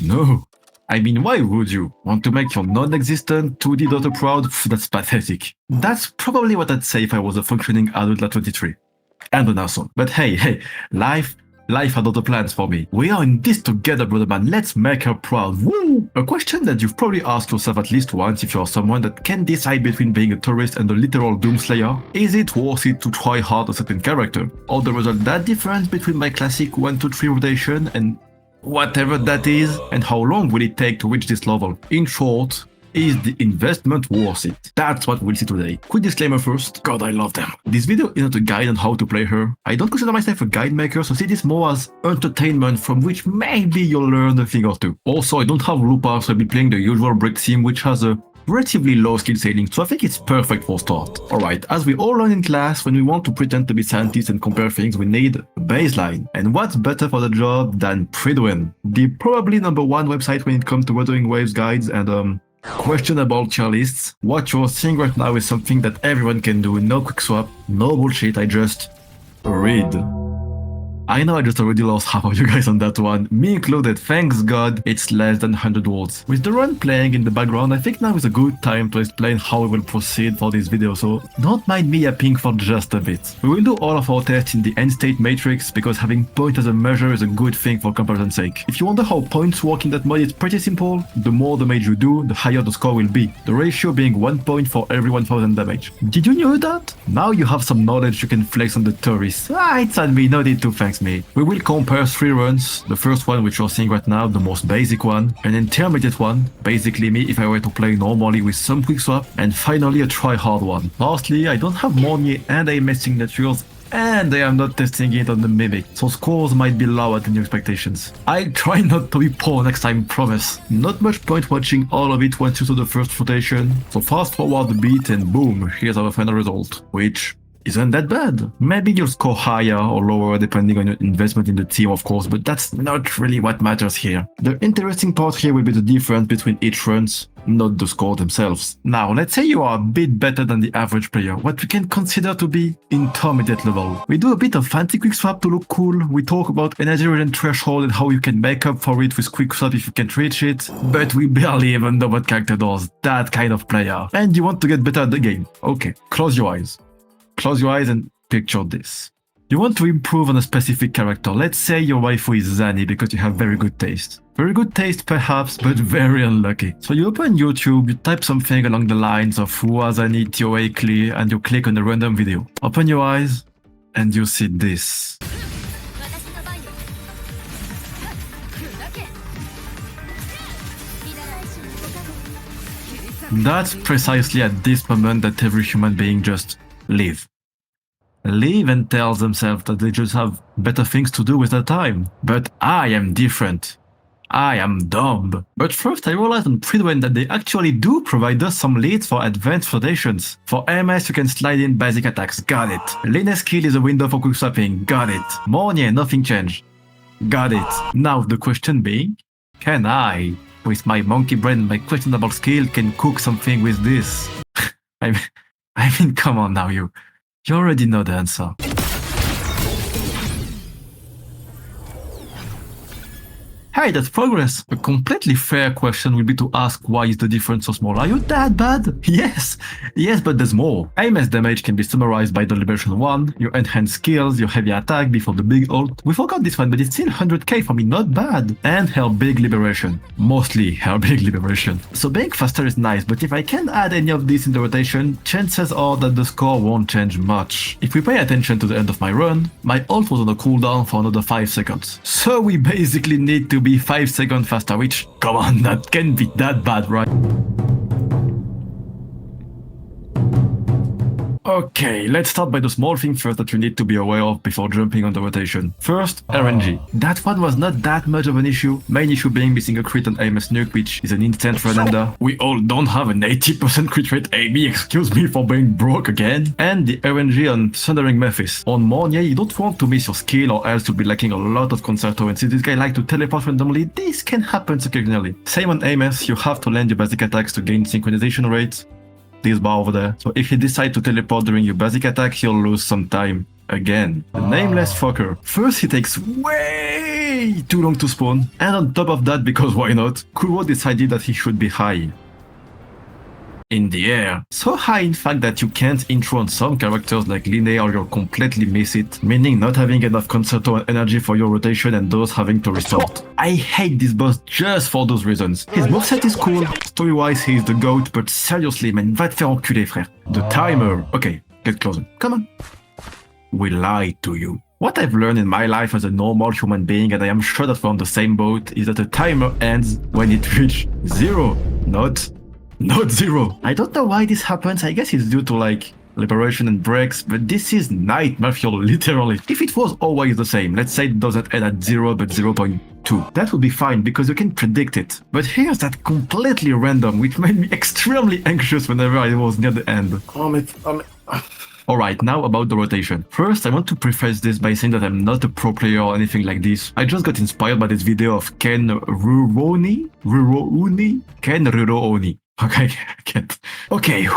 No. I mean, why would you? Want to make your non-existent 2D daughter proud? Pff, that's pathetic. That's probably what I'd say if I was a functioning adult at 23. And an asshole. But hey, life had other plans for me. We are in this together, brother man. Let's make her proud. Woo! A question that you've probably asked yourself at least once if you're someone that can decide between being a tourist and a literal doomslayer. Is it worth it to try hard a certain character? Or the result that difference between my classic 1-2-3 rotation and whatever that is? And how long will it take to reach this level? In short, is the investment worth it? That's what we'll see today. Quick disclaimer first, God I love them. This video isn't a guide on how to play her. I don't consider myself a guide maker, so see this more as entertainment from which maybe you'll learn a thing or two. Also, I don't have Lupa, so I'll be playing the usual brick sim which has a relatively low skill ceiling, so I think it's perfect for start. Alright, as we all learn in class, when we want to pretend to be scientists and compare things, we need a baseline. And what's better for the job than Tryharding, the probably #1 website when it comes to Wuthering Waves guides and questionable tier lists. What you're seeing right now is something that everyone can do, no quick swap, no bullshit, I just read. I know I just already lost half of you guys on that one, me included. Thanks God it's less than 100 words. With the run playing in the background, I think now is a good time to explain how we will proceed for this video, so don't mind me yapping for just a bit. We will do all of our tests in the end state matrix because having point as a measure is a good thing for comparison's sake. If you wonder how points work in that mode, it's pretty simple. The more damage you do, the higher the score will be. The ratio being 1 point for every 1000 damage. Did you know that? Now you have some knowledge you can flex on the tourists. It's on me, no need to thanks me. We will compare 3 runs, the first one which you're seeing right now, the most basic one, an intermediate one, basically me if I were to play normally with some quick swap, and finally a try hard one. Lastly, I don't have Mornier and Aemeath signatures, and I am not testing it on the Mimic, so scores might be lower than your expectations. I'll try not to be poor next time, promise. Not much point watching all of it once you saw the first rotation, so fast forward a bit and boom, here's our final result, which isn't that bad. Maybe you'll score higher or lower depending on your investment in the team, of course, but that's not really what matters here. The interesting part here will be the difference between each runs, not the score themselves. Now, let's say you are a bit better than the average player, what we can consider to be intermediate level. We do a bit of fancy quick swap to look cool, we talk about energy regen threshold and how you can make up for it with quick swap if you can't reach it, but we barely even know what character does, that kind of player. And you want to get better at the game. Okay, close your eyes. Close your eyes and picture this. You want to improve on a specific character. Let's say your waifu is Zani because you have very good taste. Very good taste perhaps, but very unlucky. So you open YouTube, you type something along the lines of Rua Zani TOA Clear and you click on a random video. Open your eyes and you see this. That's precisely at this moment that every human being just live and tells themselves that they just have better things to do with their time. But I am different. I am dumb. But first I realized on Tryharding that they actually do provide us some leads for advanced rotations. For Aemeath you can slide in basic attacks, got it. Linear skill is a window for quick swapping, got it. Mornier, nothing changed, got it. Now the question being, can I, with my monkey brain and my questionable skill, can cook something with this? I mean, come on now, you already know the answer. Hey, that's progress. A completely fair question will be to ask why is the difference so small? Are you that bad? Yes, but there's more. Aemeath damage can be summarized by the Liberation 1, your enhanced skills, your heavy attack before the big ult. We forgot this one, but it's still 100k for me, not bad. And her big liberation. Mostly her big liberation. So being faster is nice, but if I can add any of this in the rotation, chances are that the score won't change much. If we pay attention to the end of my run, my ult was on a cooldown for another 5 seconds. So we basically need to be 5 seconds faster, which, come on, that can't be that bad, right? Okay, let's start by the small thing first that you need to be aware of before jumping on the rotation. First, RNG. That one was not that much of an issue, main issue being missing a crit on Aemeath nuke, which is an instant run-ender. We all don't have an 80% crit rate, Amy, excuse me for being broke again. And the RNG on Thundering Memphis. On Mornier, you don't want to miss your skill or else you'll be lacking a lot of concerto, and since this guy likes to teleport randomly, this can happen occasionally. Same on Aemeath, you have to land your basic attacks to gain synchronization rates. This bar over there. So if you decide to teleport during your basic attack, you'll lose some time again. The nameless fucker. First he takes way way too long to spawn. And on top of that, because why not, Kuro decided that he should be high. In the air. So high in fact that you can't intro on some characters like Linne or you'll completely miss it, meaning not having enough concerto and energy for your rotation and those having to restart. I hate this boss just for those reasons. His moveset is cool, story-wise he is the GOAT, but seriously man, va te faire enculer frère. The timer. Okay, get closer. Come on. We lied to you. What I've learned in my life as a normal human being, and I am sure that we're on the same boat, is that the timer ends when it reaches 0, not 0. I don't know why this happens. I guess it's due to like liberation and breaks, but this is nightmare fuel, literally. If it was always the same, let's say it doesn't end at 0 but 0.2, that would be fine because you can predict it. But here's that completely random, which made me extremely anxious whenever I was near the end. Alright, now about the rotation. First, I want to preface this by saying that I'm not a pro player or anything like this. I just got inspired by this video of Ken Rurouni? Ken Rurouni. Okay, I can't. Okay,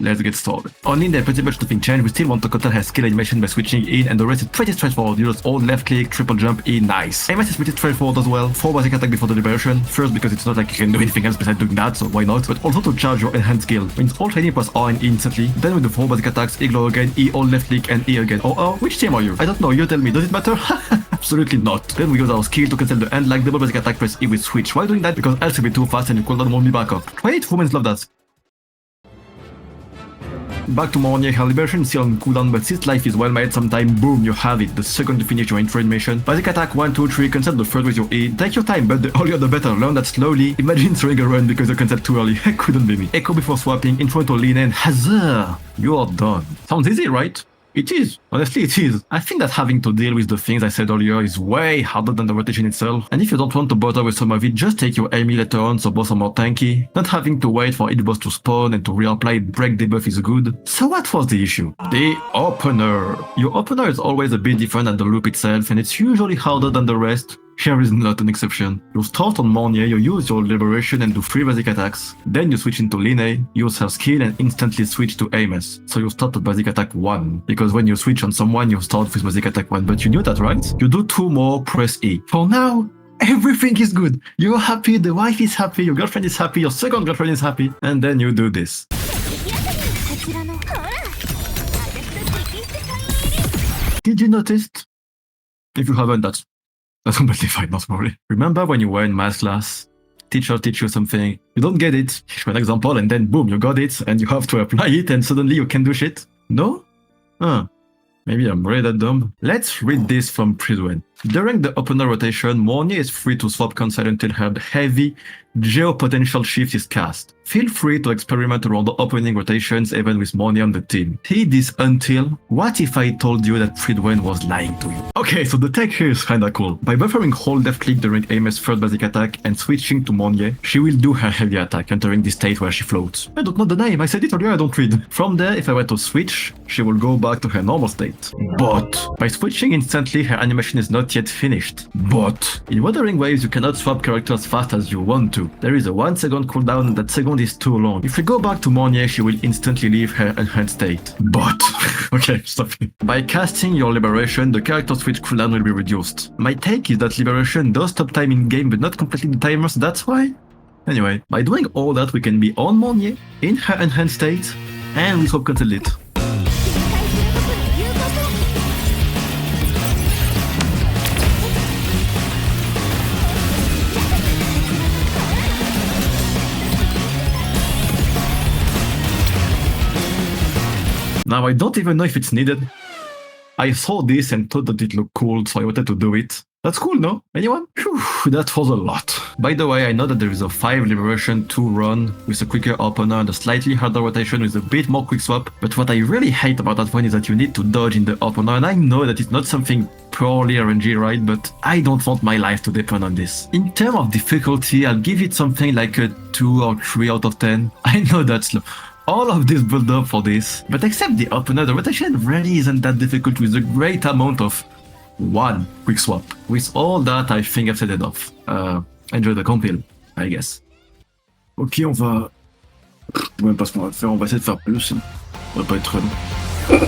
let's get started. Only in there pretty much nothing changed. We still want to counter her skill animation by switching in, and the rest is pretty straightforward. You just hold left click, triple jump, E, nice. Aemeath is pretty straightforward as well. 4 basic attack before the liberation. First because it's not like you can do anything else besides doing that, so why not? But also to charge your enhanced skill. When it's all training plus R and E instantly. Then with the 4 basic attacks, ignore again, E, hold left click, and E again. Oh, which team are you? I don't know, you tell me. Does it matter? Absolutely not. Then we use our skill to cancel the end like double basic attack press E with switch. Why doing that? Because else it'll be too fast and your cooldown won't be back up. Try it, humans love that. Back to Mornier, her liberation is still on cooldown, but since life is well made, sometime boom, you have it. The second to finish your intro animation. Basic attack 1, 2, 3, cancel the third with your E. Take your time, but the earlier the better. Learn that slowly. Imagine throwing a run because you canceled too early. Couldn't be me. Echo before swapping, intro into Linne, and hazard! You are done. Sounds easy, right? It is. Honestly, it is. I think that having to deal with the things I said earlier is way harder than the rotation itself. And if you don't want to bother with some of it, just take your Aemeath later on so boss are more tanky. Not having to wait for each boss to spawn and to reapply break debuff is good. So what was the issue? The opener. Your opener is always a bit different than the loop itself, and it's usually harder than the rest. Here is not an exception. You start on Mornier, you use your liberation and do 3 basic attacks. Then you switch into Linne, use her skill and instantly switch to Aemeath. So you start at basic attack 1. Because when you switch on someone, you start with basic attack 1. But you knew that, right? You do 2 more, press E. For now, everything is good. You're happy, the wife is happy, your girlfriend is happy, your second girlfriend is happy. And then you do this. Did you notice? If you haven't, that's completely fine, not worry. Remember when you were in math class? Teacher teach you something, you don't get it, show an example, and then boom, you got it, and you have to apply it, and suddenly you can do shit? No? Maybe I'm really that dumb. Let's read this from Pridwen. During the opener rotation, Mornier is free to swap cancel until her heavy geopotential shift is cast. Feel free to experiment around the opening rotations even with Mornier on the team. He this until, what if I told you that Pridwen was lying to you? Okay, so the tech here is kinda cool. By buffering hold left click during Aemeath's third basic attack and switching to Mornier, she will do her heavy attack, entering this state where she floats. I don't know the name, I said it earlier, I don't read. From there, if I were to switch, she will go back to her normal state. But by switching instantly, her animation is not yet finished. But in Wuthering Waves, you cannot swap characters as fast as you want to. There is a 1 second cooldown and that second is too long. If we go back to Mornier, she will instantly leave her enhanced state. But okay, stop. By casting your liberation, the character switch cooldown will be reduced. My take is that liberation does stop time in game but not completing the timer, so that's why. Anyway, by doing all that, we can be on Mornier, in her enhanced state, and we swap cancel it. Now I don't even know if it's needed. I saw this and thought that it looked cool, so I wanted to do it. That's cool, no? Anyone? Whew, that was a lot. By the way, I know that there is a 5 liberation 2 run with a quicker opener and a slightly harder rotation with a bit more quick swap, but what I really hate about that one is that you need to dodge in the opener, and I know that it's not something purely RNG, right? But I don't want my life to depend on this. In terms of difficulty, I'll give it something like a 2 or 3 out of 10. I know that's low. All of this build up for this, but except the opener, the rotation really isn't that difficult with a great amount of 1 quick swap. With all that, I think I've said enough. Enjoy the compil, I guess. Ok, on va... Je sais même pas ce qu'on va faire, on va essayer de faire plus. Ça va pas être long.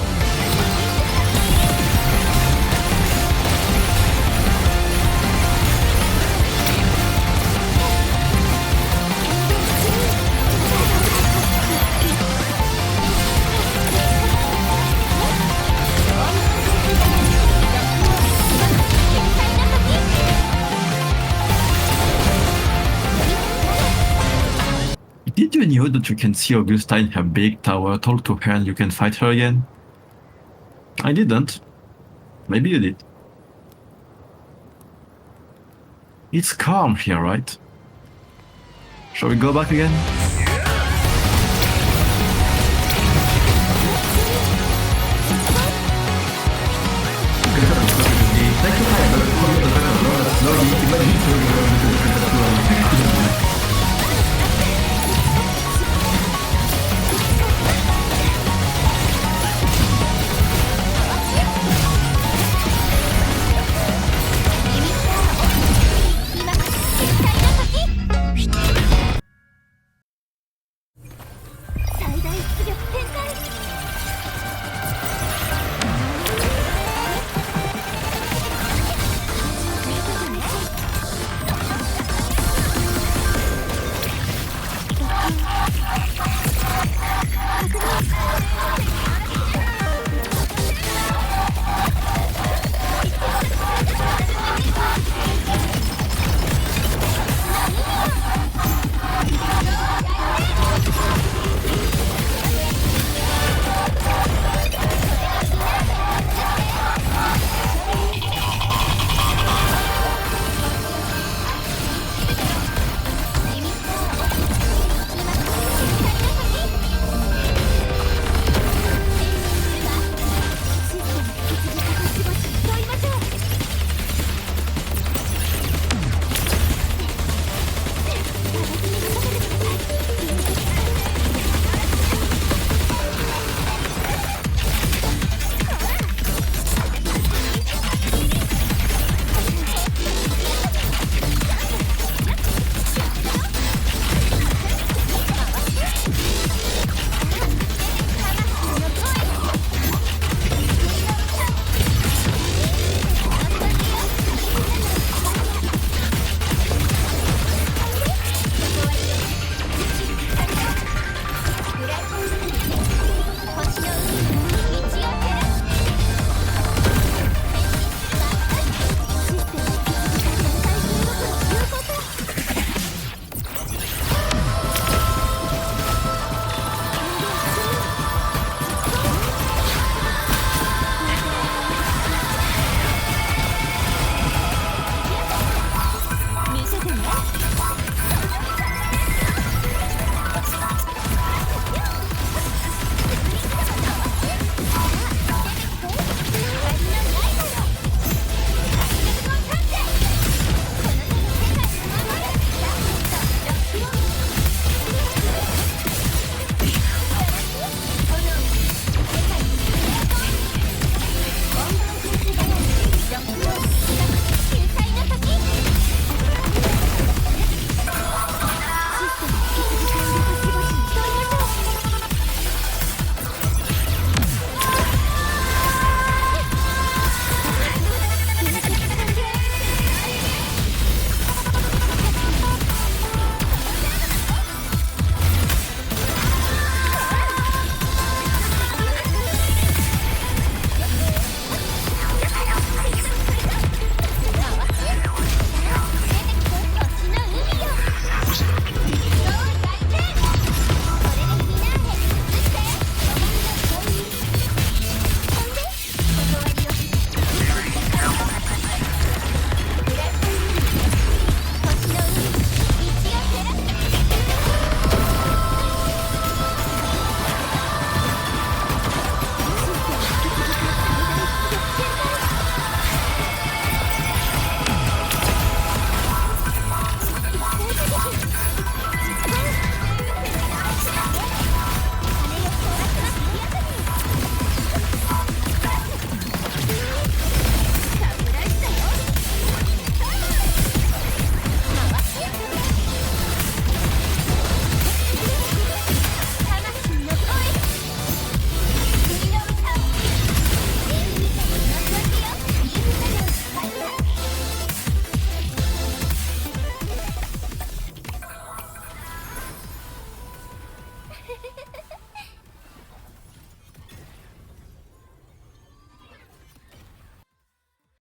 Did you know that you can see Augusta in her big tower, talk to her, and you can fight her again? I didn't. Maybe you did. It's calm here, right? Shall we go back again?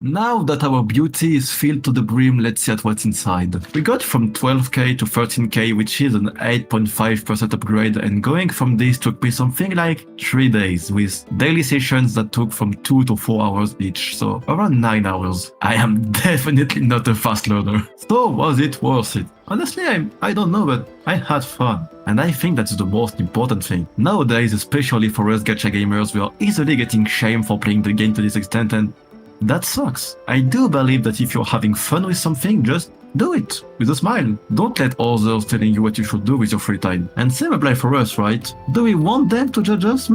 Now that our beauty is filled to the brim, let's see at what's inside. We got from 12k to 13k, which is an 8.5% upgrade, and going from this took me something like 3 days, with daily sessions that took from 2 to 4 hours each, so around 9 hours. I am definitely not a fast learner. So was it worth it? Honestly, I don't know, but I had fun. And I think that's the most important thing. Nowadays, especially for us gacha gamers, we are easily getting shamed for playing the game to this extent, and that sucks. I do believe that if you're having fun with something, just do it with a smile. Don't let others telling you what you should do with your free time. And same apply for us, right? Do we want them to judge us?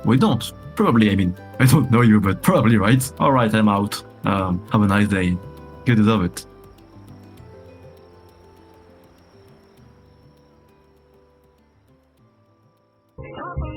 We don't. Probably, I mean. I don't know you, but probably, right? Alright, I'm out. Have a nice day. You deserve it. Compilation.